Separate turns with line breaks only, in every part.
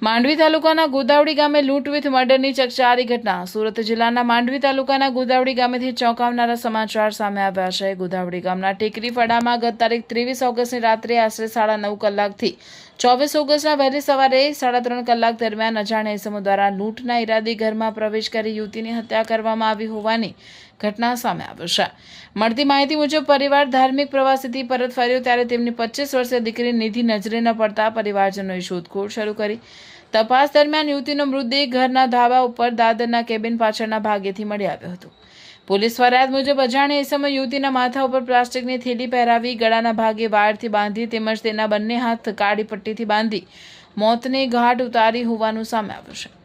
માંડવી તાલુકાના ગોદાવડી ગામે લૂંટ વિથ મર્ડરની ચકચારી ઘટના. સુરત જિલ્લાના માંડવી તાલુકાના ગોદાવડી ગામેથી ચોંકાવનારા સમાચાર સામે આવ્યા છે. ગોદાવડી ગામના ટેકરી ફળામાં ગત તારીખ 23 ઓગસ્ટની રાત્રે આશરે 9:30 કલાકથી 24 ઓગસ્ટના વહેલી સવારે 3:30 કલાક દરમિયાન અજાણ્યા ઇસમો દ્વારા લૂંટના ઈરાદે ઘરમાં પ્રવેશ કરી યુવતીની હત્યા કરવામાં આવી હોવાની ઘટના સામે આવી છે. મળતી માહિતી મુજબ પરિવાર ધાર્મિક પ્રવાસેથી પરત ફર્યો ત્યારે તેમની 25 વર્ષીય દીકરી નિધિ નજરે ન પડતા પરિવારજનોએ શોધખોળ શરૂ કરી. તપાસ દરમિયાન યુવતીનો મૃતદેહ ઘરના ધાબા ઉપર દાદરના કેબિન પાછળના ભાગેથી મળી આવ્યો હતો. પોલીસ ફરિયાદ મુજબ અજાણ્યા ઇસમે યુવતીના માથા ઉપર પ્લાસ્ટિકની થેલી પહેરાવી ગળાના ભાગે વાયરથી બાંધી તેમજ તેના બંને હાથ કાળી પટ્ટીથી બાંધી મોતને ઘાટ ઉતારી હોવાનું સામે આવ્યું છે.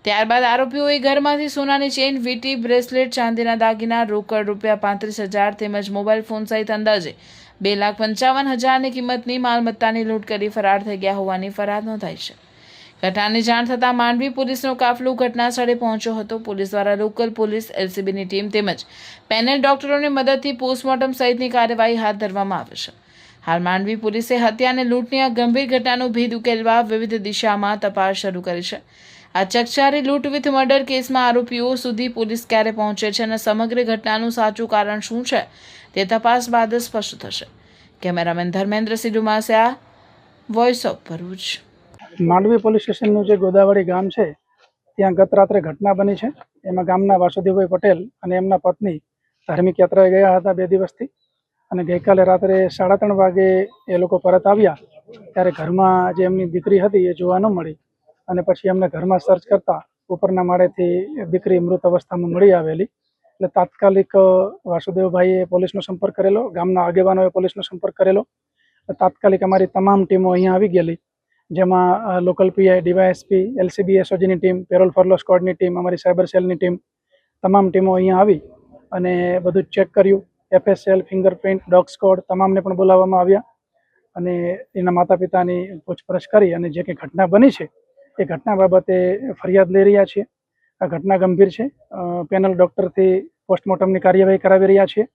ત્યારબાદ આરોપીઓએ ઘરમાંથી સોનાની ચેન, વીંટી, બ્રેસલેટ, ચાંદીના દાગીના, રોકડ ₹35,000 તેમજ મોબાઈલ ફોન સહિત અંદાજે 2,55,000ની કિંમતની માલમત્તાની લૂંટ કરી ફરાર થઈ ગયા હોવાની ફરિયાદ નોંધાઈ છે. ઘટનાની જાણ થતાં માંડવી પોલીસનો કાફલો ઘટના સ્થળે પહોંચ્યો હતો. પોલીસ દ્વારા લોકલ પોલીસ, એલસીબીની ટીમ તેમજ પેનલ ડોક્ટરોની મદદથી પોસ્ટમોર્ટમ સહિતની કાર્યવાહી હાથ ધરવામાં આવી છે. હાલ માંડવી પોલીસે હત્યા અને લૂંટની આ ગંભીર ઘટનાનો ભેદ ઉકેલવા વિવિધ દિશામાં તપાસ શરૂ કરી છે. આ ચકચારી લૂંટ વિથ મર્ડર કેસમાં આરોપીઓ સુધી પોલીસ ક્યારે પહોંચે છે અને સમગ્ર ઘટનાનું સાચું કારણ શું છે તે તપાસ બાદ સ્પષ્ટ થશે. Cameraman Dharmendrasinh Dumasiya, voice of Bharuch.
Mandvi police સ્ટેશનનું જે ગોદાવડી ગામ છે ત્યાં ગત રાત્રે ઘટના બની છે. એમાં ગામના વાસુદેવભાઈ પટેલ અને એમના પત્ની ધાર્મિક યાત્રાએ ગયા હતા 2 દિવસથી, અને ગઈકાલે રાત્રે 3:30 વાગે એ લોકો પરત આવ્યા ત્યારે ઘરમાં જે એમની દીકરી હતી એ જોવા ન મળી, અને પછી એમને ઘરમાં સર્ચ કરતા ઉપરના માળેથી દીકરી મૃત અવસ્થામાં મળી આવેલી. એટલે તાત્કાલિક વાસુદેવભાઈએ પોલીસનો સંપર્ક કરેલો, ગામના આગેવાનોએ પોલીસનો સંપર્ક કરેલો. તાત્કાલિક અમારી તમામ ટીમો અહીંયા આવી ગયેલી, જેમાં લોકલ પીઆઈ, ડીવાયએસપી, એલસીબી એસઓજીની ટીમ, પેરોલ ફરલો સ્ક્વોડની ટીમ, અમારી સાયબર સેલની ટીમ, તમામ ટીમો અહીંયા આવી અને બધું ચેક કર્યું. એફએસએલ, ફિંગરપ્રિન્ટ, ડોગ સ્ક્વોડ તમામને પણ બોલાવવામાં આવ્યા અને એના માતા પિતાની પૂછપરછ કરી અને જે કંઈ ઘટના બની છે એ ઘટના બાબતે ફરિયાદ લઈ રહ્યા છીએ. આ ઘટના ગંભીર છે. પેનલ ડૉક્ટરથી પોસ્ટમોર્ટમની કાર્યવાહી કરાવી રહ્યા છીએ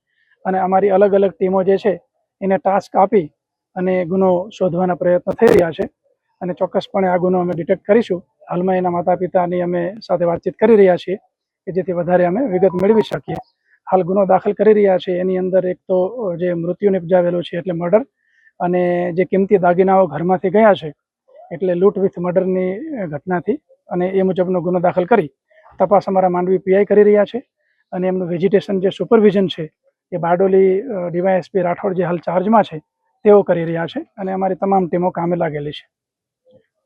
અને અમારી અલગ અલગ ટીમો જે છે એને ટાસ્ક આપી અને ગુનો શોધવાના પ્રયત્ન થઈ રહ્યા છે અને ચોક્કસપણે આ ગુનો અમે ડિટેક્ટ કરીશું. હાલમાં એના માતા પિતાની અમે સાથે વાતચીત કરી રહ્યા છીએ કે જેથી વધારે અમે વિગત મેળવી શકીએ. હાલ ગુનો દાખલ કરી રહ્યા છે. એની અંદર એક તો જે મૃત્યુ નિપજાવેલો છે એટલે મર્ડર, અને જે કિંમતી દાગીનાઓ ઘરમાંથી ગયા છે એટલે લૂંટ વિથ મર્ડરની ઘટનાથી, અને એ મુજબનો ગુનો દાખલ કરી તપાસ અમારા માંડવી પીઆઈ કરી રહ્યા છે. અને એમનું વેજીટેશન જે સુપરવિઝન છે એ બારડોલી ડીવાયએસપી રાઠોડ જે હાલ ચાર્જમાં છે તેઓ કરી રહ્યા છે અને અમારી તમામ ટીમો કામે લાગેલી છે.